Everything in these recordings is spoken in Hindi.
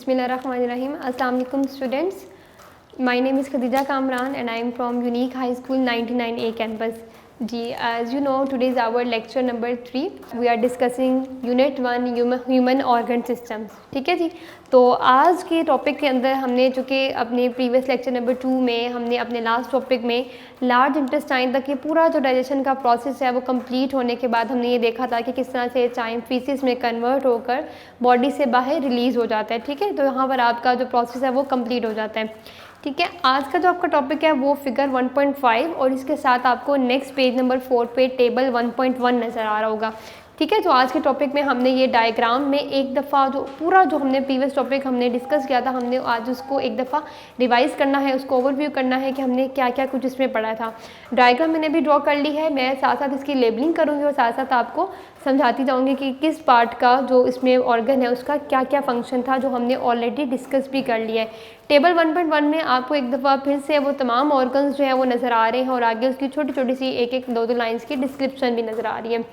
Bismillahirrahmanirrahim. Assalamu alaikum students. My name is Khadija Kamran and I am from Unique High School 99A campus. Ji, as you know, today is our lecture number 3. We are discussing Unit 1 Human Organ Systems. ठीक है जी. तो आज के टॉपिक के अंदर हमने चूँकि अपने प्रीवियस लेक्चर नंबर 2 में हमने अपने लास्ट टॉपिक में लार्ज इंटेस्टाइन तक ये पूरा जो डाइजेशन का प्रोसेस है वो कंप्लीट होने के बाद हमने ये देखा था कि किस तरह से चाइम फीसिस में कन्वर्ट होकर बॉडी से बाहर रिलीज़ हो जाता है. ठीक है, तो यहाँ पर आपका जो प्रोसेस है वो कंप्लीट हो जाता है. ठीक है, आज का जो आपका टॉपिक है वो फिगर 1.5 और इसके साथ आपको नेक्स्ट पेज नंबर 4 पे टेबल 1.1 नज़र आ रहा होगा. ठीक है, तो आज के टॉपिक में हमने ये डायग्राम में एक दफ़ा जो पूरा जो हमने प्रीवियस टॉपिक हमने डिस्कस किया था हमने आज उसको एक दफ़ा रिवाइज़ करना है, उसको ओवरव्यू करना है कि हमने क्या क्या कुछ इसमें पढ़ा था. डायग्राम मैंने भी ड्रॉ कर ली है, मैं साथ साथ इसकी लेबलिंग करूँगी और साथ साथ आपको समझाती जाऊँगी कि किस पार्ट का जो इसमें ऑर्गन है उसका क्या क्या फंक्शन था जो हमने ऑलरेडी डिस्कस भी कर लिया है. टेबल 1.1 में आपको एक दफ़ा फिर से वो तमाम ऑर्गन्स जो है वो नज़र आ रहे हैं और आगे उसकी छोटी छोटी सी एक एक दो लाइन्स की डिस्क्रिप्शन भी नज़र आ रही है.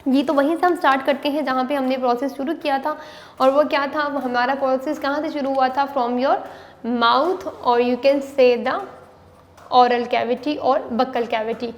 जी, तो वहीं से हम स्टार्ट करते हैं जहाँ पे हमने प्रोसेस शुरू किया था. और वो क्या था, हमारा प्रोसेस कहाँ से शुरू हुआ था? फ्रॉम योर माउथ और you can say the oral cavity और बक्कल कैविटी.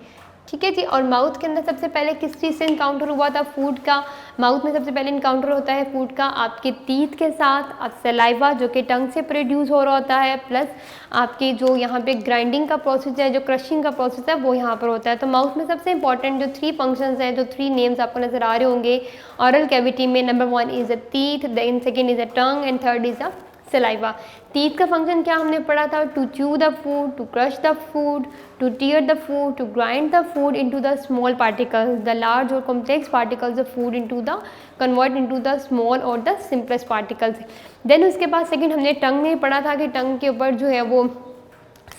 ठीक है जी, और माउथ के अंदर सबसे पहले किस चीज़ से इनकाउंटर हुआ था? फूड का. माउथ में सबसे पहले इनकाउंटर होता है फूड का आपके टीथ के साथ, अब सलाइवा जो कि टंग से प्रोड्यूस हो रहा होता है, प्लस आपके जो यहाँ पे ग्राइंडिंग का प्रोसेस है, जो क्रशिंग का प्रोसेस है वो यहाँ पर होता है. तो माउथ में सबसे इंपॉर्टेंट जो 3 फंक्शंस हैं, जो 3 नेम्स आपको नज़र आ रहे होंगे ऑरल कैविटी में, number 1 is a teeth, then second is a tongue and third is a saliva. Teeth का फंक्शन क्या हमने पढ़ा था? To chew the food, to crush the food, to tear the food, to grind the food into the small particles, the large और complex particles of food into the convert into the small और द सिंपलेस्ट पार्टिकल्स. देन उसके बाद सेकंड हमने टंग में पढ़ा था कि टंग के ऊपर जो है वो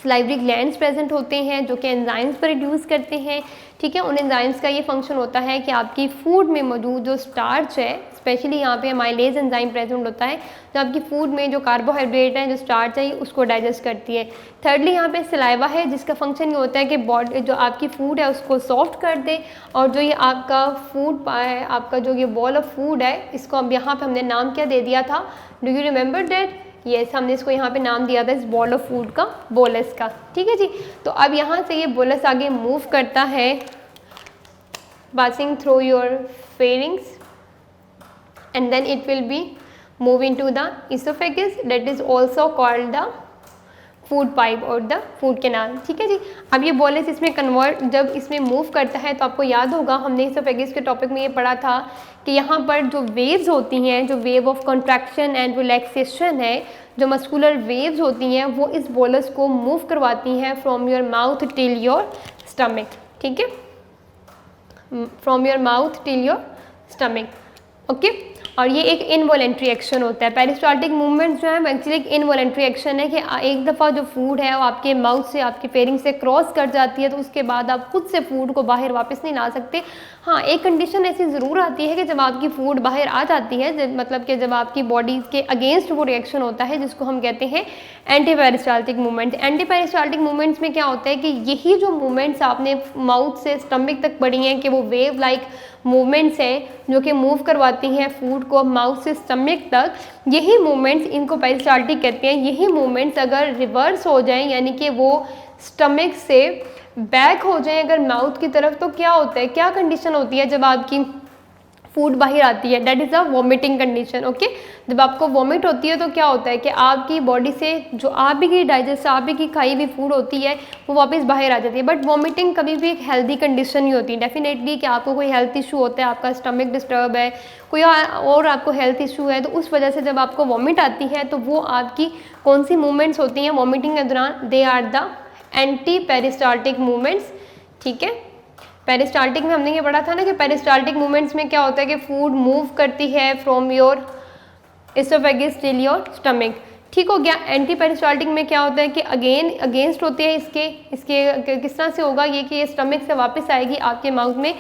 सलाइवरी ग्लैंड्स प्रेजेंट होते हैं जो कि एंजाइम्स प्रोड्यूस करते हैं. ठीक है, उन एंजाइम्स का ये फंक्शन होता है कि आपकी फूड में मौजूद जो स्टार्च है, स्पेशली यहाँ पे माइलेज एंजाइम प्रेजेंट होता है जो आपकी फूड में जो कार्बोहाइड्रेट है, जो स्टार्च है, उसको डाइजेस्ट करती है. थर्डली यहाँ पे सलाइवा है जिसका फंक्शन ये होता है कि बॉडी जो आपकी फूड है उसको सॉफ्ट कर दे और जो ये आपका फूड है, आपका जो ये बॉल ऑफ फूड है, इसको अब यहाँ पे हमने नाम क्या दे दिया था? Do you remember that? Yes, हमने इसको यहाँ पे नाम दिया था इस बॉल ऑफ फूड का, बोलस का. ठीक है जी, तो अब यहाँ से ये बोलस आगे मूव करता है passing through your pharynx and then it will be move into the esophagus, that is also called the food pipe और द फूड कैनाल. ठीक है जी, अब ये बोलस इसमें कन्वर्ट जब इसमें मूव करता है तो आपको याद होगा हमने इसोफेगस के टॉपिक में ये पढ़ा था कि यहाँ पर जो वेव्स होती हैं, जो wave of contraction and relaxation है, जो मस्कुलर वेव्स होती हैं वो इस बोलस को मूव करवाती हैं from your mouth till your stomach. ठीक है, from your mouth till your stomach. Okay, और ये एक इनवॉलेंट्री एक्शन होता है. पेरिस्टाल्टिक मूवमेंट्स जो है वो एक्चुअली एक इनवॉलेंट्री एक्शन है कि एक दफ़ा जो फूड है वो आपके माउथ से, आपके फेरिंग से क्रॉस कर जाती है तो उसके बाद आप खुद से फूड को बाहर वापस नहीं ला सकते. हाँ, एक कंडीशन ऐसी ज़रूर आती है कि जब आपकी फूड बाहर आ जाती है, मतलब कि जब आपकी बॉडी के अगेंस्ट वो रिएक्शन होता है जिसको हम कहते हैं anti peristaltic movement. Anti peristaltic movements में क्या होता है कि यही जो मूवमेंट्स आपने माउथ से स्टमक तक पढ़ी हैं कि वो वेव लाइक मूवमेंट्स हैं जो कि मूव करवाती हैं फूड को माउथ से स्टमक तक, यही मूवमेंट्स इनको पेरिस्टाल्टिक कहते हैं. यही मूवमेंट्स अगर रिवर्स हो जाएं, यानी कि वो स्टमक से बैक हो जाएं अगर माउथ की तरफ, तो क्या होता है, क्या कंडीशन होती है जब आपकी फूड बाहर आती है? That is a vomiting condition. Okay, जब आपको वॉमिट होती है तो क्या होता है कि आपकी बॉडी से जो आप ही की डाइजेस्ट, आप ही की खाई हुई फूड होती है वो वापस बाहर आ जाती है. बट वॉमिटिंग कभी भी एक हेल्दी कंडीशन नहीं होती. डेफिनेटली कि आपको कोई हेल्थ इशू होता है, आपका स्टमक डिस्टर्ब है, कोई और आपको हेल्थ इशू है, तो उस वजह से जब आपको वॉमिट आती है तो वो आपकी कौन सी मूवमेंट्स होती हैं वॉमिटिंग के दौरान? They are the anti peristaltic movements. ठीक है, पेरिस्टाल्टिक में हमने ये पढ़ा था ना कि पेरिस्टाल्टिक मूवमेंट्स में क्या होता है कि फूड मूव करती है from your oesophagus till your stomach. ठीक हो गया. एंटी पेरिस्टाल्टिक में क्या होता है कि अगेंस्ट होते हैं इसके किस तरह से होगा ये कि ये स्टमक से वापस आएगी आपके माउथ में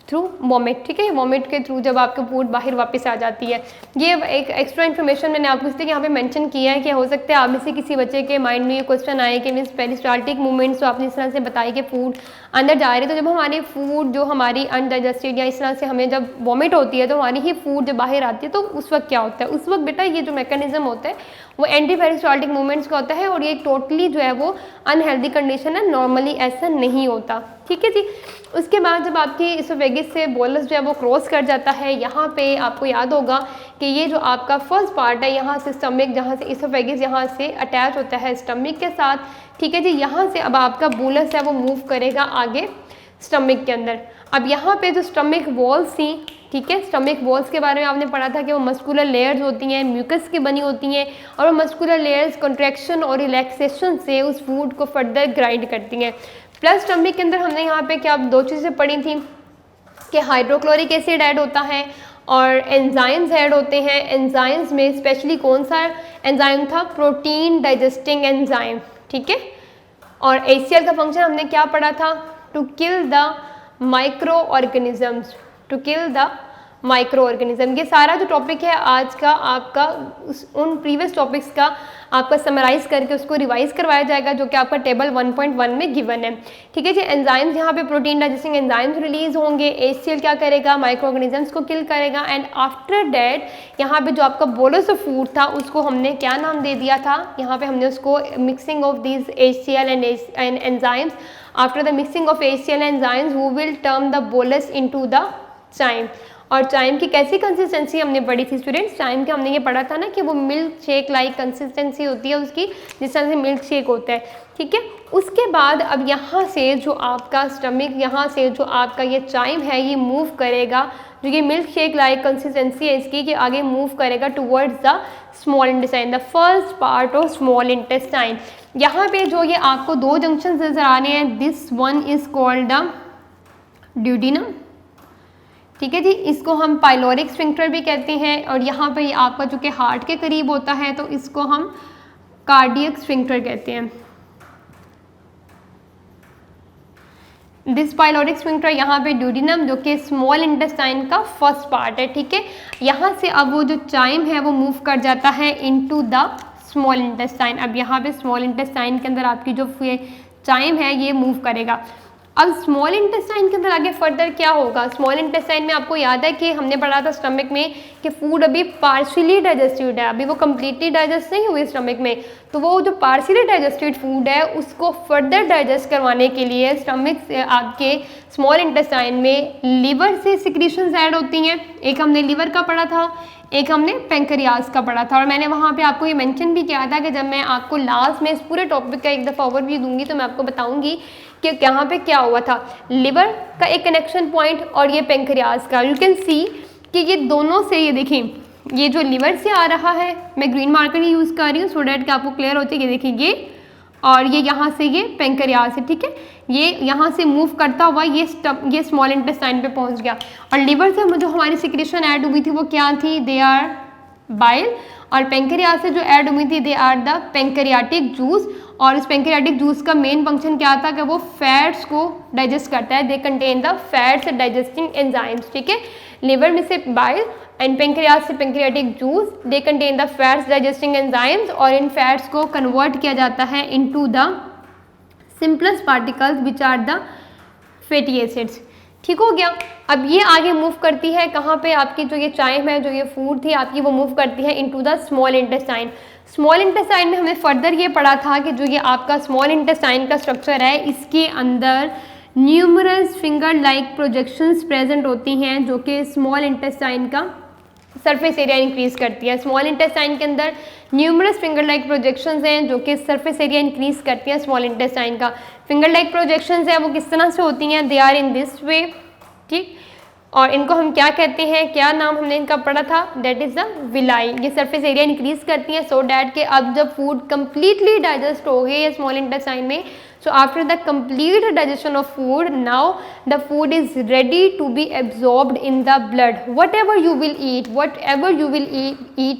थ्रू वॉमिट, ठीक है, वॉमिट के थ्रू जब आपका फूड बाहर वापस आ जाती है। ये एक एक्स्ट्रा इन्फॉर्मेशन मैंने आपको इसलिए यहाँ पे मेंशन किया है कि हो सकता है आप में से किसी बच्चे के माइंड में ये क्वेश्चन आए कि मीन्स पेरिस्टाल्टिक मूवमेंट्स तो आपने इस तरह से बताई कि फूड अंदर जा रहे हैं, तो जब हमारी फूड जो हमारी अनडाइजेस्टेड या इस तरह से हमें जब वॉमिट होती है तो हमारी ही फूड जब बाहर आती है तो उस वक्त क्या होता है, उस वक्त बेटा ये जो मैकेनिज्म होता है वो एंटी पेरिस्टाल्टिक मूवमेंट्स का होता है और ये टोटली जो है वो अनहेल्दी कंडीशन है, नॉर्मली ऐसा नहीं होता, ठीक है जी। उसके बाद जब आपकी इसोफेगिस से बोलस जो है वो क्रॉस कर जाता है, यहाँ पे आपको याद होगा कि ये जो आपका फर्स्ट पार्ट है यहाँ से स्टमक, जहाँ से इसोफेगिस यहाँ से अटैच होता है स्टमक के साथ, ठीक है जी। यहाँ से अब आपका बोलस है वो मूव करेगा आगे स्टमक के अंदर। अब यहाँ पे जो स्टमक वॉल्स थी, ठीक है, स्टमक वॉल्स के बारे में आपने पढ़ा था कि वो मस्कुलर लेयर्स होती हैं, म्यूकस की बनी होती हैं और वो मस्कुलर लेयर्स कॉन्ट्रैक्शन और रिलैक्सेशन से उस फूड को फर्दर ग्राइंड करती हैं। प्लस स्टमक के अंदर हमने यहाँ पे क्या दो चीज़ें पढ़ी थी कि हाइड्रोक्लोरिक एसिड ऐड होता है और एंजाइम्स ऐड होते हैं। एंजाइम्स में स्पेशली कौन सा एंजाइम था, प्रोटीन डाइजेस्टिंग एंजाइम, ठीक है। और HCl का फंक्शन हमने क्या पढ़ा था, to kill the microorganisms, to kill the microorganism. ये सारा जो टॉपिक है आज का आपका उन प्रीवियस टॉपिक्स का आपका समराइज करके उसको रिवाइज करवाया जाएगा जो कि आपका टेबल 1.1 में गिवन है, ठीक है जी। एंजाइम्स यहाँ पे प्रोटीन डाइजेस्टिंग एंजाइम्स रिलीज होंगे, HCl क्या करेगा, माइक्रो ऑर्गेनिजम्स को किल करेगा एंड आफ्टर दैट यहाँ पे जो आपका बोलस ऑफ फूड था उसको हमने क्या नाम दे दिया था, यहाँ पे हमने उसको mixing of these HCl and enzymes, after the mixing of HCl enzymes we will turn the bolus into the chyme. और चाइम की कैसी कंसिस्टेंसी हमने पढ़ी थी स्टूडेंट्स, चाइम के हमने ये पढ़ा था ना कि वो मिल्क शेक लाइक कंसिस्टेंसी होती है उसकी, जिस तरह से मिल्क शेक होता है, ठीक है। उसके बाद अब यहाँ से जो आपका स्टमक, यहाँ से जो आपका ये चाइम है ये मूव करेगा, जो ये मिल्क शेक लाइक कंसिस्टेंसी है इसकी, कि आगे मूव करेगा towards the small intestine, the first part of small intestine. यहाँ पे जो ये आपको दो जंक्शन नजर आ रहे हैं, this one is called the duodenum, ठीक है जी, इसको हम पाइलोरिक स्फिंक्टर भी कहते हैं। और यहाँ पे आपका जो कि हार्ट के करीब होता है तो इसको हम कार्डियक स्फिंक्टर कहते हैं। दिस पाइलोरिक स्फिंक्टर यहाँ पे ड्यूडिनम जो कि स्मॉल इंटेस्टाइन का फर्स्ट पार्ट है, ठीक है। यहाँ से अब वो जो चाइम है वो मूव कर जाता है इनटू द स्मॉल इंटेस्टाइन। अब यहाँ पे स्मॉल इंटेस्टाइन के अंदर आपकी जो चाइम है ये मूव करेगा। अब स्मॉल इंटेस्टाइन के अंदर आगे फर्दर क्या होगा, स्मॉल इंटेस्टाइन में आपको याद है कि हमने पढ़ा था स्टमक में कि फूड अभी पार्शियली डाइजेस्टेड है, अभी वो कम्प्लीटली डाइजेस्ट नहीं हुई स्टमक में, तो वो जो पार्शियली डाइजेस्टेड फूड है उसको फर्दर डाइजेस्ट करवाने के लिए स्टमक से आपके स्मॉल इंटेस्टाइन में लीवर से सिक्रीशंस ऐड होती हैं। एक हमने लीवर का पढ़ा था, एक हमने पेंक्रियाज का पढ़ा था, और मैंने वहाँ पे आपको ये मेंशन भी किया था कि जब मैं आपको लास्ट में इस पूरे टॉपिक का एक दफ़ा ओवरव्यू दूंगी तो मैं आपको बताऊंगी कि यहाँ पे क्या हुआ था, लिवर का एक कनेक्शन पॉइंट और ये पेंक्रियाज का। यू कैन सी कि ये दोनों से, ये देखिए ये जो लिवर से आ रहा है, मैं ग्रीन मार्कर ही यूज़ कर रही हूँ सो डैट कि आपको क्लियर होती है। ये देखिए ये, और ये यहाँ से ये पेंक्रियाज है, ठीक है, ये यहाँ से मूव करता हुआ ये स्मॉल इंटेस्टाइन पे पहुँच गया। और लिवर से जो हमारी सिक्रेशन ऐड हुई थी वो क्या थी, दे आर बाइल, और पेंक्रियाज से जो ऐड हुई थी they are the pancreatic juice. और इस पेंक्रियाटिक जूस का मेन फंक्शन क्या था कि वो फैट्स को डाइजेस्ट करता है, they contain the fats digesting enzymes, ठीक है। लिवर में से बाइल एंड पेंक्रियाज से pancreatic juice, they contain the fats digesting enzymes, और इन फैट्स को कन्वर्ट किया जाता है into the simplest particles which are the fatty acids, ठीक हो गया। अब ये आगे मूव करती है कहाँ पे, आपकी जो ये चाइम है, जो ये फूड थी आपकी, वो मूव करती है into the small intestine. Small intestine में हमने फर्दर ये पढ़ा था कि जो ये आपका स्मॉल इंटेस्टाइन का स्ट्रक्चर है इसके अंदर numerous finger like projections present होती हैं जो कि स्मॉल इंटेस्टाइन का सरफेस एरिया इंक्रीज करती है। स्मॉल इंटेस्टाइन के अंदर न्यूमरस फिंगर लाइक प्रोजेक्शंस हैं जो कि सरफेस एरिया इंक्रीज करती हैं स्मॉल इंटेस्टाइन का। फिंगर लाइक प्रोजेक्शंस है वो किस तरह से होती हैं, they are in this way, ठीक। और इनको हम क्या कहते हैं, क्या नाम हमने इनका पढ़ा था, दैट इज़ द विलाई। ये सरफेस एरिया इंक्रीज करती हैं सो डैट के अब जब फूड कम्प्लीटली डाइजेस्ट हो गई है स्मॉल इंटेस्टाइन में, So after the complete digestion of food, now the food is ready to be absorbed in the blood. Whatever you will eat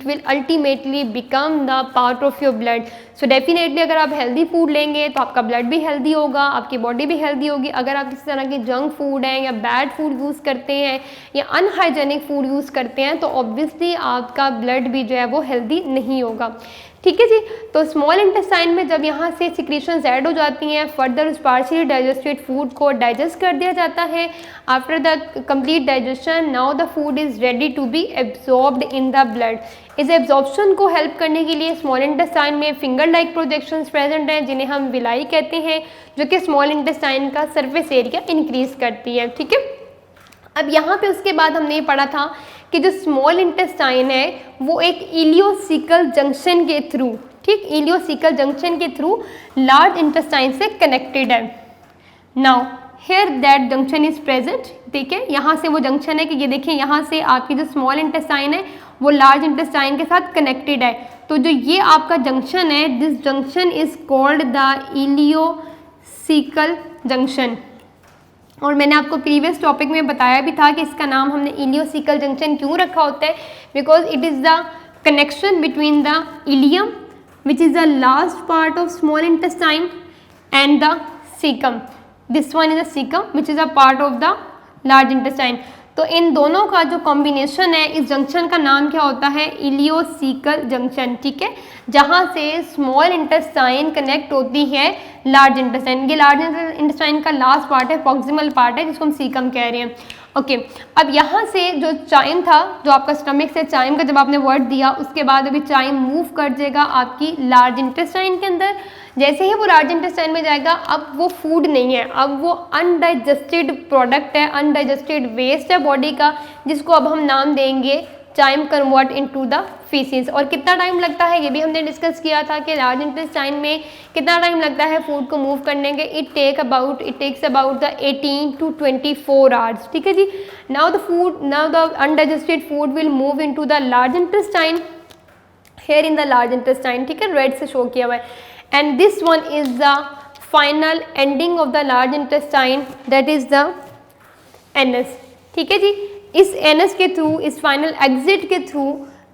will ultimately become the part of your blood. So definitely अगर आप healthy food लेंगे तो आपका blood भी healthy होगा, आपकी body भी healthy होगी. अगर आप किसी तरह की junk food है या bad food यूज़ करते हैं या unhygienic food यूज़ करते हैं तो obviously आपका blood भी जो है वो healthy नहीं होगा. ठीक है जी. तो स्मॉल इंटेस्टाइन में जब यहाँ से सिक्रीशंस ऐड हो जाती हैं, फर्दर उस पार्शियली डाइजेस्टेड फूड को डाइजेस्ट कर दिया जाता है. After the complete digestion now the food is ready to be absorbed in the blood. इस एब्जॉर्प्शन को हेल्प करने के लिए स्मॉल इंटेस्टाइन में फिंगर लाइक प्रोजेक्शंस प्रेजेंट हैं जिन्हें हम विलाई कहते हैं, जो कि स्मॉल इंटेस्टाइन का सरफेस एरिया इंक्रीज करती है. ठीक है. अब यहाँ पे उसके बाद हमने ये पढ़ा था कि जो स्मॉल इंटेस्टाइन है वो एक इलियोसिकल जंक्शन के थ्रू, ठीक, इलियोसिकल जंक्शन के थ्रू लार्ज इंटेस्टाइन से कनेक्टेड है. Now here that junction is present. ठीक है, यहाँ से वो जंक्शन है कि ये देखिए यहाँ से आपकी जो स्मॉल इंटेस्टाइन है वो लार्ज इंटेस्टाइन के साथ कनेक्टेड है. तो जो ये आपका जंक्शन है, this junction is called the ileocaecal junction. और मैंने आपको प्रीवियस टॉपिक में बताया भी था कि इसका नाम हमने इलियोसिकल जंक्शन क्यों रखा होता है, because it is the connection between the ilium which is the last part of small intestine and the caecum. This one is the caecum which is a part of the large intestine. तो इन दोनों का जो कॉम्बिनेशन है, इस जंक्शन का नाम क्या होता है, इलियोसिकल जंक्शन. ठीक है, जहाँ से स्मॉल इंटेस्टाइन कनेक्ट होती है लार्ज इंटेस्टाइन. ये लार्ज इंटेस्टाइन का लास्ट पार्ट है, प्रॉक्सिमल पार्ट है, जिसको हम सीकम कह रहे हैं. ओके, अब यहाँ से जो चाइम था, जो आपका स्टमक से चाइम का जब आपने वर्ड दिया, उसके बाद अभी चाइम मूव कर जाएगा आपकी लार्ज इंटेस्टाइन के अंदर. जैसे ही वो लार्ज इंटेस्टाइन में जाएगा, अब वो फूड नहीं है, अब वो अनडाइजेस्टेड प्रोडक्ट है, अनडाइजेस्टेड वेस्ट है बॉडी का, जिसको अब हम नाम देंगे chyme convert into the faeces. और कितना टाइम लगता है ये भी हमने डिस्कस किया था कि लार्ज इंटेस्टाइन में कितना टाइम लगता है फूड को मूव करने के. It takes about the 18 to 24 hours. ठीक है जी. Now the undigested food will move into the large intestine, here in the large intestine. ठीक है, रेड से शो किया हुआ है. And this one is the final ending of the large intestine, that is the anus. ठीक है जी. इस एनस के थ्रू, इस फाइनल एग्जिट के थ्रू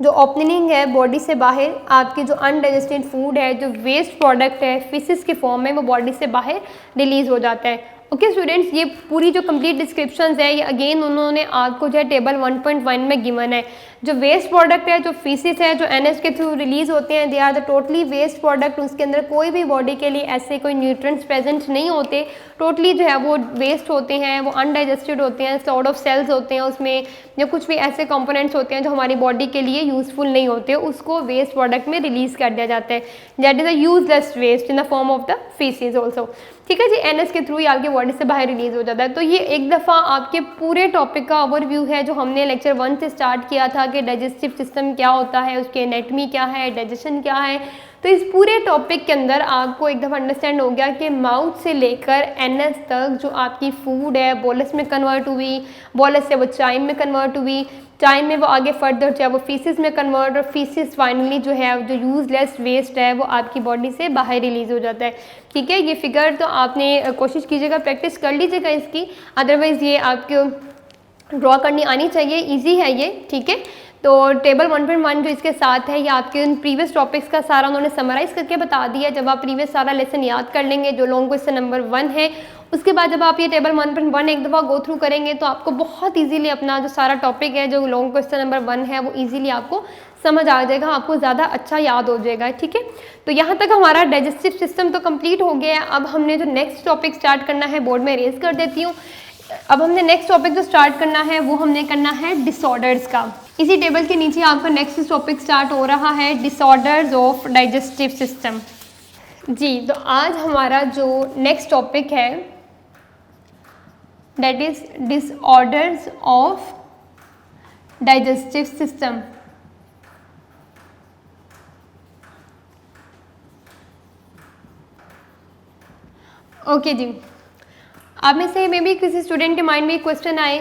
जो ओपनिंग है बॉडी से बाहर, आपके जो अनडाइजेस्टेड फूड है, जो वेस्ट प्रोडक्ट है फिसिस के फॉर्म में, वो बॉडी से बाहर रिलीज हो जाता है. ओके स्टूडेंट्स, ये पूरी जो कंप्लीट डिस्क्रिप्शंस है ये अगेन उन्होंने आपको जो है टेबल 1.1 में गिवन है. जो वेस्ट प्रोडक्ट है, जो फीसिस है, जो एनएस के थ्रू रिलीज होते हैं, they are the totally waste product. उसके अंदर कोई भी बॉडी के लिए ऐसे कोई न्यूट्रिएंट्स प्रेजेंट नहीं होते, टोटली जो है वो वेस्ट होते हैं, वो अनडाइजेस्टेड होते हैं, सॉर्ट ऑफ सेल्स होते हैं उसमें, या कुछ भी ऐसे कंपोनेंट्स होते हैं जो हमारी बॉडी के लिए यूजफुल नहीं होते, उसको वेस्ट प्रोडक्ट में रिलीज कर दिया जाता है. That is a useless waste in the form of the faeces also. ठीक है जी. एनएस के थ्रू ही आपके बॉडी से बाहर रिलीज हो जाता है. तो ये एक दफ़ा आपके पूरे टॉपिक का ओवरव्यू है जो हमने लेक्चर 1 से स्टार्ट किया था कि डाइजेस्टिव सिस्टम क्या होता है, उसकी एनाटमी क्या है, डाइजेशन क्या है. तो इस पूरे टॉपिक के अंदर आपको एक दफ़ा अंडरस्टैंड हो गया कि माउथ से लेकर एनएस तक जो आपकी फूड है बोलस में कन्वर्ट हुई, बोलस से वो चाइम में कन्वर्ट हुई, चाइम में वो आगे फर्दर जो है वो फीसिस में कन्वर्ट, और फीसिस फाइनली जो है जो यूजलेस वेस्ट है वो आपकी बॉडी से बाहर रिलीज हो जाता है. ठीक है, ये फिगर तो आपने कोशिश कीजिएगा, प्रैक्टिस कर लीजिएगा इसकी, अदरवाइज़ ये आपको ड्रॉ करनी आनी चाहिए, ईजी है ये. ठीक है, तो टेबल 1.1 जो इसके साथ है ये आपके उन प्रीवियस टॉपिक्स का सारा उन्होंने समराइज़ करके बता दिया. जब आप प्रीवियस सारा लेसन याद कर लेंगे जो लॉन्ग क्वेश्चन नंबर 1 है, उसके बाद जब आप ये टेबल 1.1 एक दफ़ा गो थ्रू करेंगे तो आपको बहुत इजीली अपना जो सारा टॉपिक है जो लॉन्ग क्वेश्चन नंबर 1 है वो इजीली आपको समझ आ जाएगा, आपको ज़्यादा अच्छा याद हो जाएगा. ठीक है, तो यहाँ तक हमारा डाइजेस्टिव सिस्टम तो कंप्लीट हो गया है. अब हमने जो नेक्स्ट टॉपिक स्टार्ट करना है, बोर्ड में रेज कर देती हूँ. अब हमने नेक्स्ट टॉपिक जो स्टार्ट करना है वो हमने करना है डिसऑर्डर्स का. इसी टेबल के नीचे आपका नेक्स्ट टॉपिक स्टार्ट हो रहा है डिसऑर्डर्स ऑफ डाइजेस्टिव सिस्टम. जी, तो आज हमारा जो नेक्स्ट टॉपिक है that is disorders of digestive system. Okay जी, आप में से मे भी किसी स्टूडेंट के माइंड में क्वेश्चन आए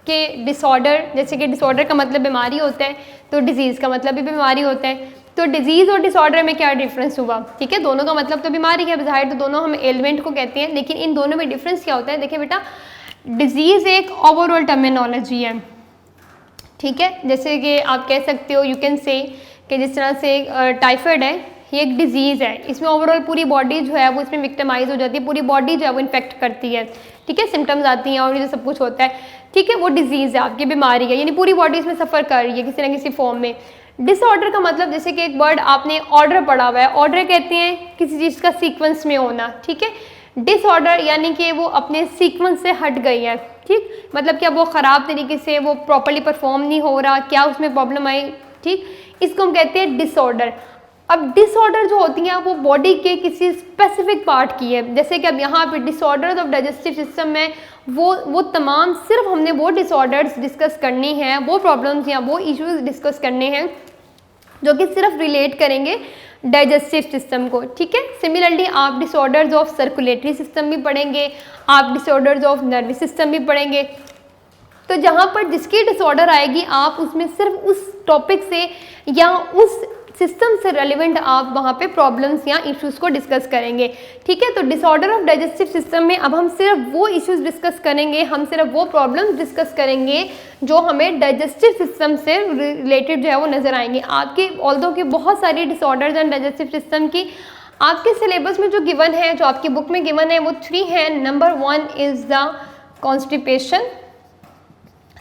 कि डिसऑर्डर, जैसे कि डिसऑर्डर का मतलब बीमारी होता है, तो डिजीज़ का मतलब भी बीमारी होता है. तो डिजीज़ और डिसऑर्डर में क्या डिफरेंस हुआ, ठीक है, दोनों का मतलब तो बीमारी है ज़ाहिर, तो दोनों हम एलिमेंट को कहते हैं, लेकिन इन दोनों में डिफरेंस क्या होता है। देखिए बेटा, डिजीज़ एक ओवरऑल टर्मिनोलॉजी है, ठीक है, जैसे कि आप कह सकते हो, यू कैन से कि जिस तरह से टाइफाइड है, ये एक डिजीज़ है, इसमें ओवरऑल पूरी बॉडी जो है वो इसमें विक्टिमाइज हो जाती है, पूरी बॉडी जो है वो इन्फेक्ट करती है, ठीक है, सिम्टम्स आती हैं और ये सब कुछ होता है, ठीक है, वो डिजीज़ है, आपकी बीमारी है, यानी पूरी बॉडी इसमें सफ़र कर रही है किसी न किसी फॉर्म में। डिसऑर्डर का मतलब, जैसे कि एक वर्ड आपने ऑर्डर पढ़ा हुआ है, ऑर्डर कहते हैं किसी चीज़ का सीक्वेंस में होना, ठीक है, डिसऑर्डर यानी कि वो अपने सीक्वेंस से हट गई है, ठीक, मतलब क्या वो ख़राब तरीके से वो प्रॉपरली परफॉर्म नहीं हो रहा, क्या उसमें प्रॉब्लम आई, ठीक, इसको हम कहते हैं डिसऑर्डर। अब डिसऑर्डर जो होती हैं वो बॉडी के किसी स्पेसिफिक पार्ट की है, जैसे कि अब यहाँ पे डिसऑर्डर्स ऑफ डाइजेस्टिव सिस्टम में वो तमाम सिर्फ हमने वो डिसऑर्डर्स डिस्कस करनी है, वो प्रॉब्लम्स या वो इश्यूज डिस्कस करने हैं जो कि सिर्फ रिलेट करेंगे डाइजेस्टिव सिस्टम को, ठीक है। सिमिलरली आप डिसऑर्डर्स ऑफ सर्कुलेटरी सिस्टम भी पढ़ेंगे, आप डिसऑर्डर्स ऑफ नर्वस सिस्टम भी पढ़ेंगे, तो जहाँ पर जिसकी डिसऑर्डर आएगी आप उसमें सिर्फ उस टॉपिक से या उस सिस्टम से रेलिवेंट आप वहाँ पे प्रॉब्लम्स या इश्यूज को डिस्कस करेंगे, ठीक है। तो डिसऑर्डर ऑफ डाइजेस्टिव सिस्टम में अब हम सिर्फ वो इश्यूज डिस्कस करेंगे, हम सिर्फ वो प्रॉब्लम्स डिस्कस करेंगे जो हमें डाइजेस्टिव सिस्टम से रिलेटेड जो है वो नज़र आएंगे। आपके ऑल्दो की बहुत सारी डिसऑर्डर्स एंड डाइजेस्टिव सिस्टम की आपके सिलेबस में जो गिवन है, जो आपकी बुक में गिवन है, वो 3 है। Number 1 is the constipation,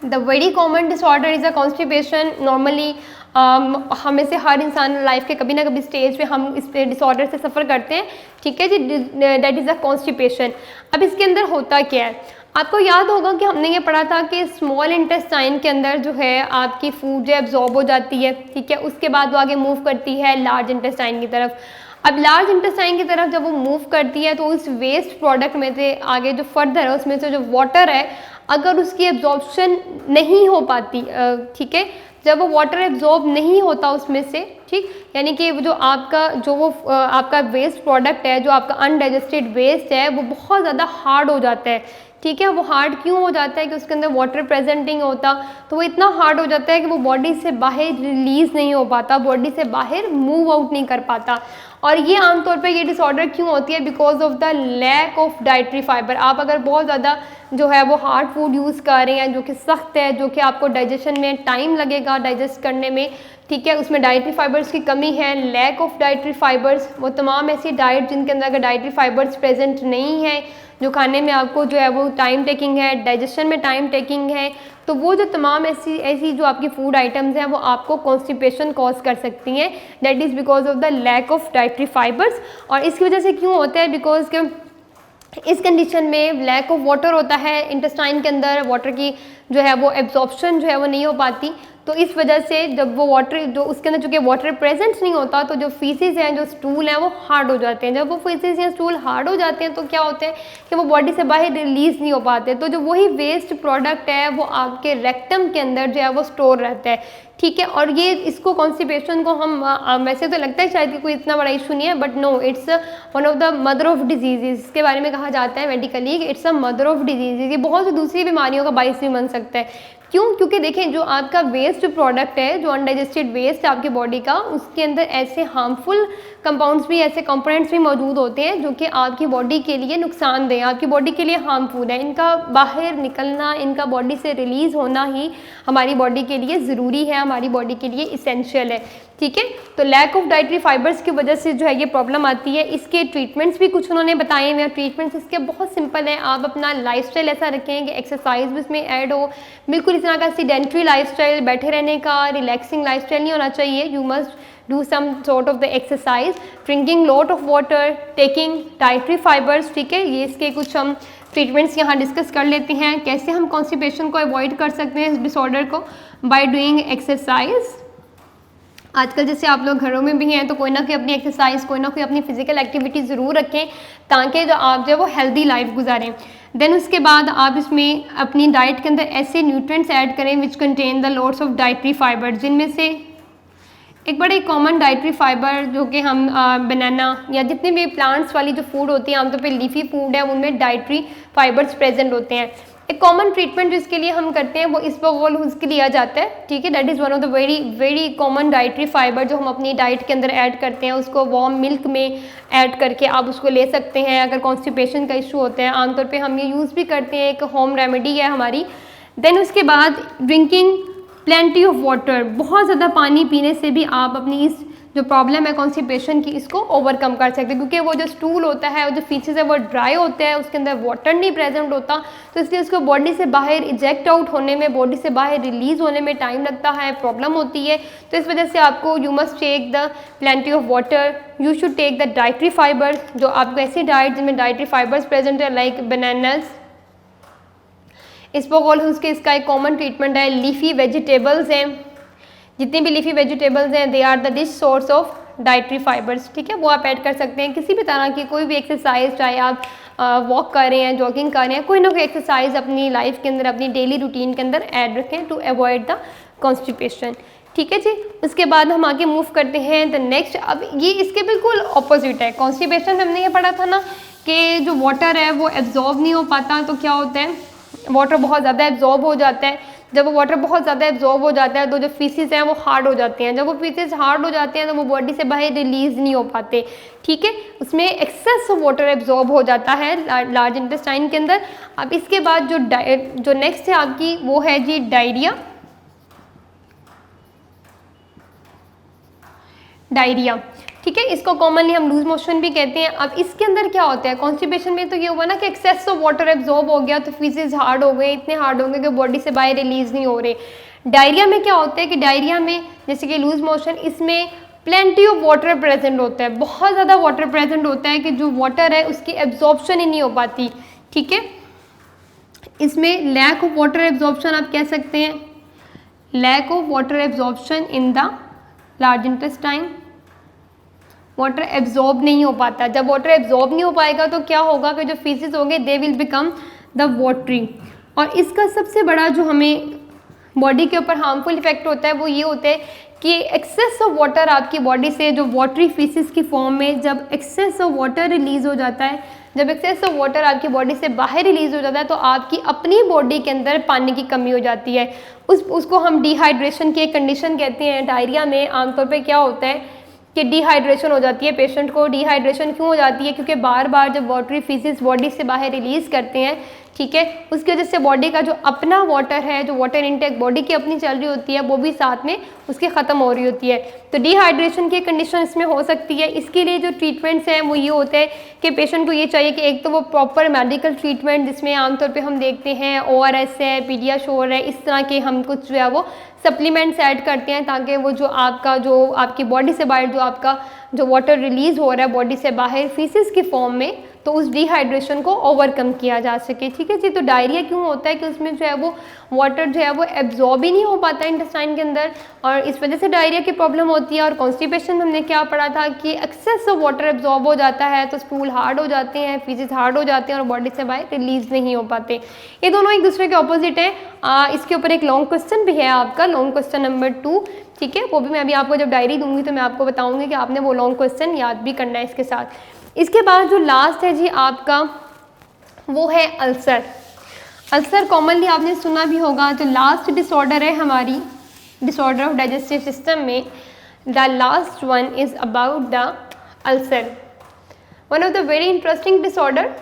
the very common disorder is a constipation. Normally हमें से हर इंसान लाइफ के कभी ना कभी स्टेज पे हम इस डिसऑर्डर से सफ़र करते हैं, ठीक है जी, दैट इज़ अ कॉन्स्टिपेशन। अब इसके अंदर होता क्या है, आपको याद होगा कि हमने ये पढ़ा था कि स्मॉल इंटेस्टाइन के अंदर जो है आपकी फूड जो एब्जॉर्ब हो जाती है, ठीक है, उसके बाद वो आगे मूव करती है लार्ज इंटेस्टाइन की तरफ। अब लार्ज इंटेस्टाइन की तरफ जब वो मूव करती है तो उस वेस्ट प्रोडक्ट में से आगे जो फर्दर है उसमें से जो वाटर है, अगर उसकी एब्जॉर्प्शन नहीं हो पाती, ठीक है, जब वो वाटर एब्जॉर्ब नहीं होता उसमें से, ठीक, यानी कि जो आपका वेस्ट प्रोडक्ट है, जो आपका अनडाइजेस्टेड वेस्ट है, वो बहुत ज़्यादा हार्ड हो जाता है, ठीक है। वो हार्ड क्यों हो जाता है कि उसके अंदर वाटर प्रेजेंट नहीं होता, तो वो इतना हार्ड हो जाता है कि वो बॉडी से बाहर रिलीज़ नहीं हो पाता, बॉडी से बाहर मूव आउट नहीं कर पाता। और ये आमतौर पे ये डिसऑर्डर क्यों होती है, because of the lack of dietary fibre. आप अगर बहुत ज़्यादा जो है वो हार्ड फूड यूज़ कर रहे हैं जो कि सख्त है, जो कि आपको डाइजेशन में टाइम लगेगा डाइजेस्ट करने में, ठीक है, उसमें डाइटरी फाइबर्स की कमी है, लैक ऑफ डाइटरी फाइबर्स, वो तमाम ऐसी डाइट जिनके अंदर अगर डाइटरी फाइबर्स प्रेजेंट नहीं है, जो खाने में आपको जो है वो टाइम टेकिंग है, डाइजेशन में टाइम टेकिंग है, तो वो जो तमाम ऐसी जो आपकी फूड आइटम्स हैं वो आपको कॉन्स्टिपेशन कॉज कर सकती हैं, that is because of the lack of dietary fibres. और इसकी वजह से क्यों होता है, बिकॉज के इस कंडीशन में लैक ऑफ वाटर होता है इंटेस्टाइन के अंदर, वाटर की जो है वो एब्जॉर्प्शन जो है वो नहीं हो पाती, तो इस वजह से जब वो वाटर जो उसके अंदर चूँकि वाटर प्रेजेंट नहीं होता, तो जो फीसिस हैं, जो स्टूल हैं, वो हार्ड हो जाते हैं। जब वो फीसिस या स्टूल हार्ड हो जाते हैं तो क्या होते हैं कि वो बॉडी से बाहर रिलीज़ नहीं हो पाते, तो जो वही वेस्ट प्रोडक्ट है वो आपके रेक्टम के अंदर जो है वो स्टोर रहता है, ठीक है। और ये इसको कॉन्स्टिपेशन को हम वैसे तो लगता है शायद कि कोई इतना बड़ा इशू नहीं है, but no, it's one of the mother of disease, इसके बारे में कहा जाता है medically, it's a mother of disease. ये बहुत सी दूसरी बीमारियों का बाइस भी बन सकता है। क्यों? क्योंकि देखें, जो आपका वेस्ट प्रोडक्ट है, जो अनडाइजेस्टेड वेस्ट है आपकी बॉडी का, उसके अंदर ऐसे हार्मफुल कंपाउंड्स भी, ऐसे कंपोनेंट्स भी मौजूद होते हैं जो कि आपकी बॉडी के लिए नुकसानदेह, आपकी बॉडी के लिए हार्मफुल है। इनका बाहर निकलना, इनका बॉडी से रिलीज़ होना ही हमारी बॉडी के लिए ज़रूरी है, हमारी बॉडी के लिए इसेंशियल है, ठीक है। तो लैक ऑफ डाइटरी फाइबर्स की वजह से जो है ये प्रॉब्लम आती है। इसके ट्रीटमेंट्स भी कुछ उन्होंने बताए हुए हैं। ट्रीटमेंट्स इसके बहुत सिंपल हैं, आप अपना लाइफस्टाइल ऐसा रखें कि एक्सरसाइज भी इसमें ऐड हो, बिल्कुल इस तरह का सीडेंट्री लाइफस्टाइल, बैठे रहने का रिलैक्सिंग लाइफस्टाइल नहीं होना चाहिए। You must do some sort of the exercise, drinking lot of water, taking dietary fibers, ठीक है। ये इसके कुछ हम ट्रीटमेंट्स यहाँ डिस्कस कर लेते हैं, कैसे हम कॉन्स्टिपेशन को अवॉइड कर सकते हैं इस डिसऑर्डर को, बाय डूइंग एक्सरसाइज। आजकल जैसे आप लोग घरों में भी हैं तो कोई ना कोई अपनी एक्सरसाइज, कोई ना कोई अपनी फिजिकल एक्टिविटी ज़रूर रखें ताकि जो आप जो है वो हेल्दी लाइफ गुजारें। देन उसके बाद आप इसमें अपनी डाइट के अंदर ऐसे न्यूट्रिएंट्स ऐड करें which contain the loads of dietary fibre, जिनमें से एक बड़े कॉमन डाइटरी फाइबर जो कि हम बनाना या जितने भी प्लांट्स वाली जो फूड होती है, आमतौर पे लीफी फूड है, उनमें डाइटरी फाइबर्स प्रेजेंट होते हैं, एक कॉमन ट्रीटमेंट जिसके लिए हम करते हैं वो इसबगोल उसके लिया जाता है, ठीक है। That is one of the very very common dietary fibre जो हम अपनी डाइट के अंदर ऐड करते हैं, उसको वार्म मिल्क में ऐड करके आप उसको ले सकते हैं अगर कॉन्स्टिपेशन का इशू होता है। आमतौर पे हम ये यूज़ भी करते हैं, एक होम रेमेडी है हमारी। देन उसके बाद ड्रिंकिंग प्लेंटी ऑफ वाटर, बहुत ज़्यादा पानी पीने से भी आप अपनी इस जो प्रॉब्लम है कॉन्स्टिपेशन की इसको ओवरकम कर सकते हैं, क्योंकि वो जो स्टूल होता है, वो जो फीसेस है वो ड्राई होता है, उसके अंदर वाटर नहीं प्रेजेंट होता, तो इसलिए उसको बॉडी से बाहर इजेक्ट आउट होने में, बॉडी से बाहर रिलीज होने में टाइम लगता है, प्रॉब्लम होती है। तो इस वजह से आपको you must take the plenty of water, you should take the dietary fibres, जो आपको ऐसी डाइट जिनमें डाइटरी फाइबर्स प्रेजेंट है लाइक बनानास, इसबगोल उसके इसका एक कॉमन ट्रीटमेंट है। लीफी वेजिटेबल्स हैं, जितने भी लीफी वेजिटेबल्स हैं they are the rich source of dietary fibres, ठीक है, वो आप ऐड कर सकते हैं। किसी भी तरह की कोई भी एक्सरसाइज, चाहे आप वॉक कर रहे हैं, जॉगिंग कर रहे हैं, कोई ना कोई एक्सरसाइज अपनी लाइफ के अंदर, अपनी डेली रूटीन के अंदर ऐड रखें टू अवॉइड द कॉन्स्टिपेशन, ठीक है जी। उसके बाद हम आगे मूव करते हैं द नेक्स्ट। अब ये इसके बिल्कुल ऑपोजिट है। कॉन्स्टिपेशन में हमने ये पढ़ा था ना कि जो वाटर है वो एब्जॉर्ब नहीं हो पाता, तो क्या होता है, वाटर बहुत ज़्यादा एब्जॉर्ब हो जाता है। जब वो वाटर बहुत ज़्यादा एब्जॉर्ब हो जाता है तो जो फीसिस हैं वो हार्ड हो जाते हैं। जब वो फीसिस हार्ड हो जाते हैं तो वो बॉडी से बाहर रिलीज़ नहीं हो पाते, ठीक है, उसमें एक्सेस ऑफ वाटर एब्जॉर्ब हो जाता है लार्ज इंटेस्टाइन के अंदर। अब इसके बाद जो नेक्स्ट है आपकी वो है जी डायरिया। डायरिया, ठीक है, इसको कॉमनली हम लूज मोशन भी कहते हैं। अब इसके अंदर क्या होता है, कॉन्स्टिपेशन में तो ये हुआ ना कि एक्सेस ऑफ वाटर एब्जॉर्ब हो गया तो फीसेस हार्ड हो गए, इतने हार्ड हो गए कि बॉडी से बाहर रिलीज नहीं हो रहे। डायरिया में क्या होता है कि डायरिया में जैसे कि लूज मोशन, इसमें प्लेंटी ऑफ वाटर प्रेजेंट होता है, बहुत ज़्यादा वाटर प्रेजेंट होता है कि जो वाटर है उसकी एब्जॉर्प्शन ही नहीं हो पाती, ठीक है। इसमें लैक ऑफ वाटर एब्जॉर्प्शन आप कह सकते हैं, lack of water absorption in the large intestine, water absorb नहीं हो पाता। जब वाटर एब्जॉर्ब नहीं हो पाएगा तो क्या होगा कि जो फीसेस होंगे they will become the watery. और इसका सबसे बड़ा जो हमें बॉडी के ऊपर हार्मफुल इफेक्ट होता है वो ये होता है कि एक्सेस ऑफ वाटर आपकी बॉडी से जो वाटरी फीसेस की फॉर्म में, जब एक्सेस ऑफ वाटर रिलीज हो जाता है, जब एक्सेस ऑफ वाटर आपकी बॉडी से बाहर रिलीज हो जाता है तो आपकी अपनी बॉडी के अंदर पानी की कमी हो जाती है। उसको हम डिहाइड्रेशन की एक कंडीशन कहते हैं। डायरिया में आमतौर पर क्या होता है कि डिहाइड्रेशन हो जाती है पेशेंट को। डिहाइड्रेशन क्यों हो जाती है, क्योंकि बार बार जब वाटरी फीसेस बॉडी से बाहर रिलीज़ करते हैं, ठीक है, उसकी वजह से बॉडी का जो अपना वाटर है, जो वाटर इनटेक बॉडी की अपनी चल रही होती है, वो भी साथ में उसकी ख़त्म हो रही होती है। तो डिहाइड्रेशन की कंडीशन इसमें हो सकती है। इसके लिए जो ट्रीटमेंट्स हैं वो ये होते हैं कि पेशेंट को ये चाहिए कि एक तो वो प्रॉपर मेडिकल ट्रीटमेंट, जिसमें आमतौर पे हम देखते हैं ORS है, पीडियाश्योर है, इस तरह के हम कुछ जो है वो सप्लीमेंट्स ऐड करते हैं ताकि वो जो आपकी बॉडी से बाहर जो आपका जो वाटर रिलीज़ हो रहा है बॉडी से बाहर फीसेस की फॉर्म में, तो उस डिहाइड्रेशन को ओवरकम किया जा सके, ठीक है जी। तो डायरिया क्यों होता है कि उसमें जो है वो वाटर जो है वो एब्जॉर्ब ही नहीं हो पाता इंटेस्टाइन के अंदर, और इस वजह से डायरिया की प्रॉब्लम होती है। और कॉन्स्टिपेशन में हमने क्या पढ़ा था कि एक्सेस ऑफ वाटर एब्जॉर्ब हो जाता है तो स्टूल हार्ड हो जाते हैं, फीसेस हार्ड हो जाते हैं और बॉडी से बाहर रिलीज नहीं हो पाते। ये दोनों एक दूसरे के ऑपोजिट हैं। इसके ऊपर एक लॉन्ग क्वेश्चन भी है आपका, लॉन्ग क्वेश्चन नंबर 2, ठीक है, वो भी मैं अभी आपको जब डायरी दूंगी तो मैं आपको बताऊंगी कि आपने वो लॉन्ग क्वेश्चन याद भी करना है इसके साथ। इसके बाद जो लास्ट है जी आपका वो है अल्सर। अल्सर कॉमनली आपने सुना भी होगा। जो लास्ट डिसऑर्डर है हमारी डिसऑर्डर ऑफ डाइजेस्टिव सिस्टम में, the last one is about the ulcer, one of the very interesting disorder.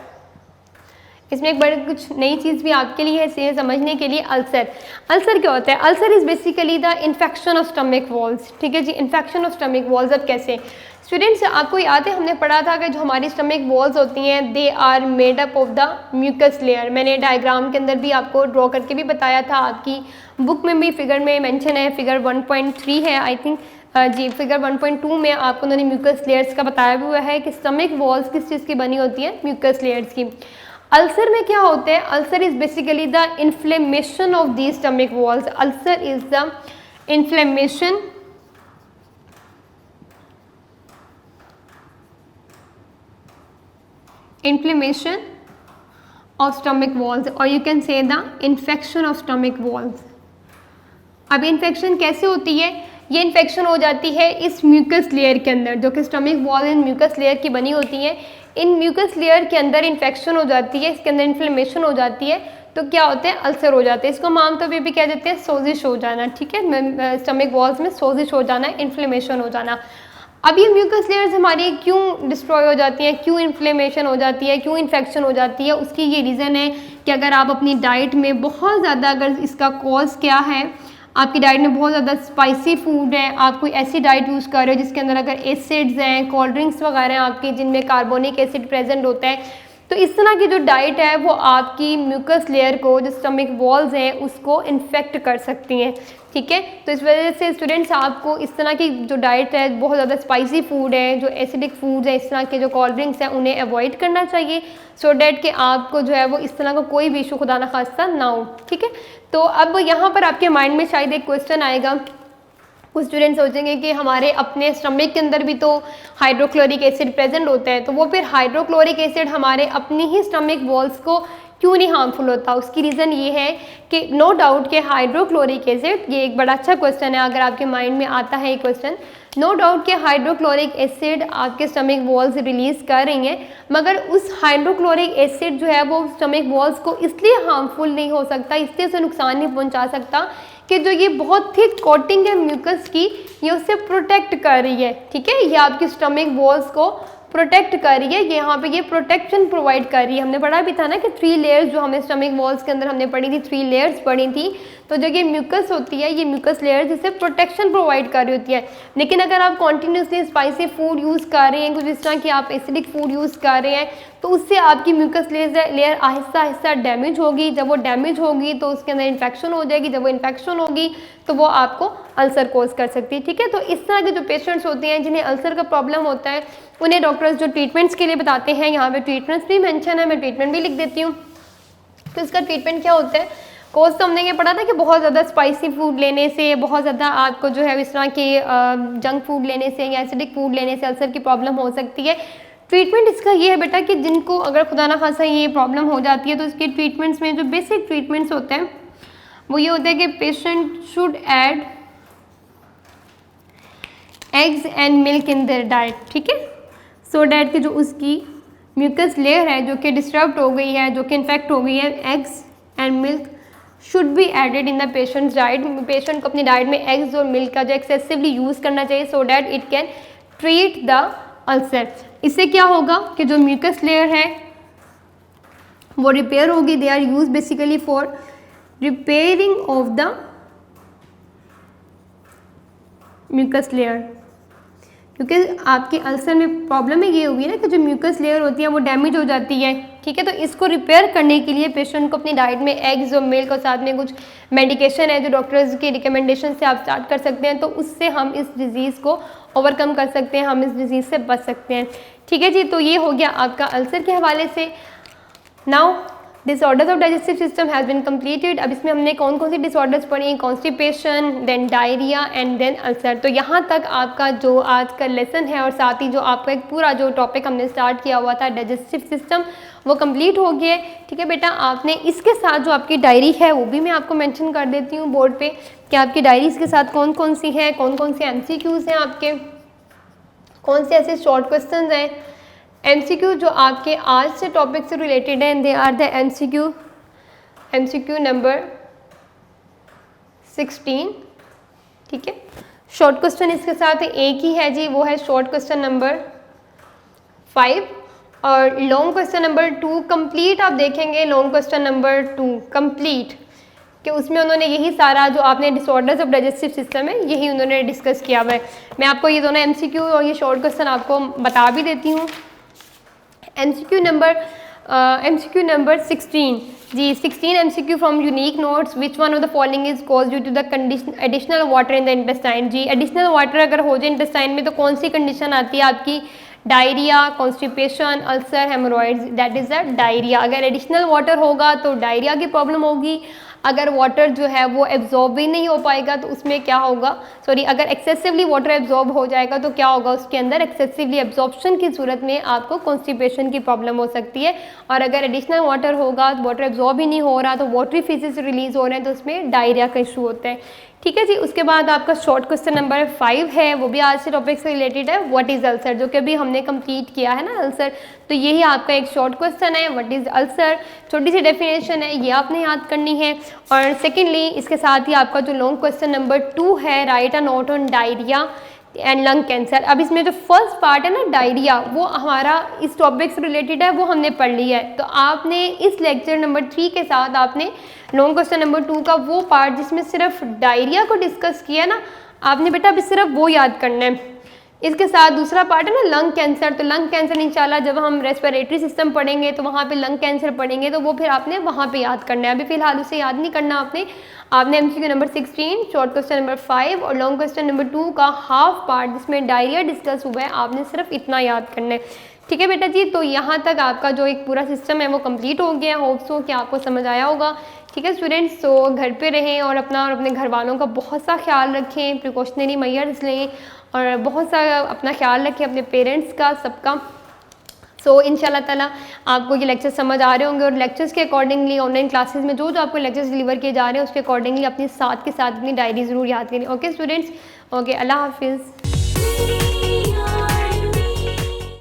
इसमें एक बड़ी कुछ नई चीज़ भी आपके लिए है इसे समझने के लिए। अल्सर, अल्सर क्या होता है? Ulcer is basically the infection of stomach walls, ठीक है जी, इन्फेक्शन ऑफ स्टमक वॉल्स। अब कैसे स्टूडेंट्स, आपको याद है हमने पढ़ा था कि जो हमारी स्टमक वॉल्स होती हैं they are made up of the mucus layer. मैंने डायग्राम के अंदर भी आपको ड्रॉ करके भी बताया था, आपकी बुक में भी फिगर में मेंशन है, फिगर 1.3 है आई थिंक जी, फिगर 1.2 में आपको उन्होंने म्यूकस लेयर्स का बताया भी हुआ है कि स्टमक वॉल्स किस चीज़ की बनी होती है, म्यूकस लेयर्स की। अल्सर में क्या होते हैं? Ulcer is basically the inflammation of the stomach walls. Ulcer is the inflammation of stomach walls, or you can say the infection of stomach walls। अब इन्फेक्शन कैसे होती है? ये इन्फेक्शन हो जाती है इस म्यूकस लेयर के अंदर, जो कि स्टमक वॉल इन म्यूकस लेयर की बनी होती है। इन म्यूकस लेयर के अंदर इन्फेक्शन हो जाती है, इसके अंदर इन्फ्लेमेशन हो जाती है, तो क्या होते हैं, अल्सर हो जाते हैं। इसको हम आमतौर पर भी क्या कहते हैं, सोजिश हो जाना, ठीक है, स्टमक वॉल्स में सोजिश हो जाना, इन्फ्लेमेशन हो जाना। अब ये म्यूकस लेयर्स हमारी क्यों डिस्ट्रॉय हो जाती हैं, क्यों इन्फ्लेमेशन हो जाती है, क्यों इन्फेक्शन हो जाती है, उसकी ये रीज़न है कि अगर आप अपनी डाइट में बहुत ज़्यादा, अगर इसका कॉज क्या है, आपकी डाइट में बहुत ज़्यादा स्पाइसी फूड है, आप कोई ऐसी डाइट यूज़ कर रहे हो जिसके अंदर अगर एसिड्स हैं, कोल्ड ड्रिंक्स वगैरह हैं आपकी जिनमें कार्बोनिक एसिड प्रेजेंट होता है, तो इस तरह की जो डाइट है वो आपकी म्यूकस लेयर को, जो स्टमक वॉल्स हैं, उसको इन्फेक्ट कर सकती हैं, ठीक है। तो इस वजह से स्टूडेंट्स आपको इस तरह की जो डाइट है, बहुत ज़्यादा स्पाइसी फूड है, जो एसिडिक फूड्स है, इस तरह के जो कोल्ड ड्रिंक्स हैं, उन्हें अवॉइड करना चाहिए, सो डैट कि आपको जो है वो इस तरह का कोई भी इशू खुदा ना खास्ता ना हो, ठीक है। तो अब यहाँ पर आपके माइंड में शायद एक क्वेश्चन आएगा, कुछ स्टूडेंट सोचेंगे कि हमारे अपने स्टमक के अंदर भी तो हाइड्रोक्लोरिक एसिड प्रेजेंट होता है, तो वो फिर हाइड्रोक्लोरिक एसिड हमारे अपनी ही स्टमक वॉल्स को क्यों नहीं हार्मफुल होता। उसकी रीज़न ये है कि नो डाउट के हाइड्रोक्लोरिक एसिड, ये एक बड़ा अच्छा क्वेश्चन है, अगर आपके माइंड में आता है ये क्वेश्चन, नो डाउट के हाइड्रोक्लोरिक एसिड आपके स्टमक वॉल्स रिलीज़ कर रही हैं, मगर उस हाइड्रोक्लोरिक एसिड जो है वो स्टमक वॉल्स को इसलिए हार्मफुल नहीं हो सकता, इसलिए उसे नुकसान नहीं पहुंचा सकता कि जो ये बहुत थिक कोटिंग है म्यूकस की, ये उससे प्रोटेक्ट कर रही है, ठीक है, ये आपकी स्टमक वॉल्स को प्रोटेक्ट कर रही है, यहाँ पे ये प्रोटेक्शन प्रोवाइड कर रही है। हमने पढ़ा भी था ना कि 3 लेयर्स जो हमें स्टमक वॉल्स के अंदर हमने पढ़ी थी, 3 लेयर्स पढ़ी थी, तो जो ये म्यूकस होती है, ये म्यूकस लेयर्स इसे प्रोटेक्शन प्रोवाइड कर रही होती है। लेकिन अगर आप कॉन्टीन्यूसली स्पाइसी फूड यूज़ कर रहे हैं, कुछ इस तरह की आप एसिडिक फूड यूज़ कर रहे हैं, तो उससे आपकी mucus layer Aahista Aahista damage होगी। जब वो डैमेज होगी तो उसके अंदर इन्फेक्शन हो जाएगी, जब वो इन्फेक्शन होगी तो वो आपको अल्सर कोज कर सकती है, ठीक है। तो इस तरह के जो पेशेंट्स होते हैं जिन्हें अल्सर का प्रॉब्लम होता है, उन्हें डॉक्टर्स जो ट्रीटमेंट्स के लिए बताते हैं, यहाँ पे ट्रीटमेंट्स भी मेंशन है, मैं ट्रीटमेंट भी लिख देती हूँ। तो इसका ट्रीटमेंट क्या होता है, कोर्स तो हमने ये पढ़ा था कि बहुत ज़्यादा स्पाइसी फूड लेने से, बहुत ज़्यादा आपको जो है इस तरह के जंक फूड लेने से या एसिडिक फूड लेने से अल्सर की प्रॉब्लम हो सकती है। ट्रीटमेंट इसका ये है बेटा कि जिनको अगर खुदा ना खासा ये प्रॉब्लम हो जाती है, तो इसके ट्रीटमेंट्स में जो बेसिक ट्रीटमेंट्स होते हैं वो ये होता है कि patient should add eggs and milk in their diet, ठीक है, सो डैट कि जो उसकी म्यूकस लेयर है जो कि डिस्टर्ब हो गई है, जो कि इन्फेक्ट हो गई है, eggs and milk should be added in the patient's diet. Patient को अपनी डाइट में एग्स और मिल्क का जो एक्सेसिवली यूज़ करना चाहिए, so that it can treat the ulcer. इससे क्या होगा कि जो म्यूकस लेयर है वो रिपेयर होगी। They are use basically for repairing of the mucus layer, क्योंकि आपके अल्सर में प्रॉब्लम ही ये हुई है ना कि जो म्यूकस लेयर होती है वो डैमेज हो जाती है, ठीक है। तो इसको रिपेयर करने के लिए पेशेंट को अपनी डाइट में एग्स और मिल्क और साथ में कुछ मेडिकेशन है जो डॉक्टर्स की रिकमेंडेशन से आप स्टार्ट कर सकते हैं, तो उससे हम इस डिज़ीज़ को ओवरकम कर सकते हैं, हम इस डिज़ीज़ से बच सकते हैं, ठीक है जी। तो ये हो गया आपका अल्सर के हवाले से। Now disorders of digestive system has been completed. अब इसमें हमने कौन कौन सी डिसऑर्डर्स पढ़ी, constipation, then diarrhoea and then ulcer. तो यहाँ तक आपका जो आज का लेसन है और साथ ही जो आपका एक पूरा जो टॉपिक हमने स्टार्ट किया हुआ था डाइजेस्टिव सिस्टम, वो कंप्लीट हो गया है, ठीक है बेटा। आपने इसके साथ जो आपकी डायरी है वो भी मैं आपको मेंशन कर देती हूँ बोर्ड पे कि आपकी डायरी के साथ कौन कौन सी है, कौन कौन से MCQs हैं आपके, कौन से ऐसे शॉर्ट क्वेश्चन हैं। MCQ जो आपके आज से टॉपिक से रिलेटेड हैं, they are the MCQ number 16, ठीक है। शॉर्ट क्वेश्चन इसके साथ एक ही है जी, वो है शॉर्ट क्वेश्चन नंबर 5, और लॉन्ग क्वेश्चन नंबर 2 कंप्लीट आप देखेंगे, लॉन्ग क्वेश्चन नंबर 2 कंप्लीट कि उसमें उन्होंने यही सारा जो आपने डिसऑर्डर्स ऑफ डाइजेस्टिव सिस्टम है यही उन्होंने डिस्कस किया हुआ है। मैं आपको ये दोनों MCQ और ये शॉर्ट क्वेश्चन आपको बता भी देती हूँ। MCQ नंबर 16 जी, 16 MCQ from unique notes, which one of the following is cause due to the condition additional water in the intestine. जी, एडिशनल वाटर अगर हो जाए इंटेस्टाइन में तो कौन सी कंडीशन आती है आपकी, diarrhoea, constipation, ulcer, hemorrhoids, that is the diarrhoea. अगर एडिशनल वाटर होगा तो डायरिया की प्रॉब्लम होगी। अगर वाटर जो है वो एब्जॉर्ब भी नहीं हो पाएगा तो उसमें क्या होगा, सॉरी, अगर एक्सेसिवली वाटर एब्जॉर्ब हो जाएगा तो क्या होगा, उसके अंदर एक्सेसिवली एब्जॉर्प्शन की सूरत में आपको कॉन्स्टिपेशन की प्रॉब्लम हो सकती है। और अगर एडिशनल वाटर होगा, वाटर एब्जॉर्ब ही नहीं हो रहा, तो वाटरी फेजेस रिलीज हो रहे हैं, तो उसमें डायरिया का इशू होता है, ठीक है जी। उसके बाद आपका शॉर्ट क्वेश्चन नंबर 5 है, वो भी आज से टॉपिक से रिलेटेड है, व्हाट इज़ अल्सर, जो कि अभी हमने कंप्लीट किया है ना अल्सर। तो यही आपका एक शॉर्ट क्वेश्चन है, व्हाट इज़ अल्सर, छोटी सी डेफिनेशन है, ये आपने याद करनी है। और सेकेंडली इसके साथ ही आपका जो लॉन्ग क्वेश्चन नंबर 2 है, right a note on diarrhoea and lung cancer. अब इसमें जो फर्स्ट पार्ट है ना डायरिया, वो हमारा इस टॉपिक से रिलेटेड है, वो हमने पढ़ लिया है। तो आपने इस लेक्चर नंबर 3 के साथ आपने लॉन्ग क्वेश्चन नंबर 2 का वो पार्ट जिसमें सिर्फ डायरिया को डिस्कस किया ना, आपने बेटा अभी सिर्फ वो याद करना है। इसके साथ दूसरा पार्ट है ना लंग कैंसर, तो लंग कैंसर इंशाल्लाह जब हम रेस्पिरेटरी सिस्टम पढ़ेंगे तो वहाँ पे लंग कैंसर पढ़ेंगे, तो वो फिर आपने वहाँ पे याद करना है। अभी फिलहाल उसे याद नहीं करना आपने MCQ number 16, short question number 5 और लॉन्ग क्वेश्चन नंबर 2 का हाफ पार्ट जिसमें डायरिया डिस्कस हुआ है, आपने सिर्फ इतना याद करना है। ठीक है बेटा जी। तो यहाँ तक आपका जो एक पूरा सिस्टम है वो कंप्लीट हो गया। होप सो कि आपको समझ आया होगा। ठीक है स्टूडेंट्स, तो घर पे रहें और अपने घर वालों का बहुत सा ख्याल रखें, प्रिकॉशनरी मेजर्स लें और बहुत सा अपना ख्याल रखें, अपने पेरेंट्स का, सबका। सो इंशाल्लाह ताला आपको ये लेक्चर समझ आ रहे होंगे और लेक्चर्स के अकॉर्डिंगली ऑनलाइन क्लासेस में जो आपको लेक्चर्स डिलीवर किए जा रहे हैं उसके अकॉर्डिंगली अपने साथ के साथ अपनी डायरी ज़रूर याद करें। ओके स्टूडेंट्स, ओके, अल्लाह हाफिज़।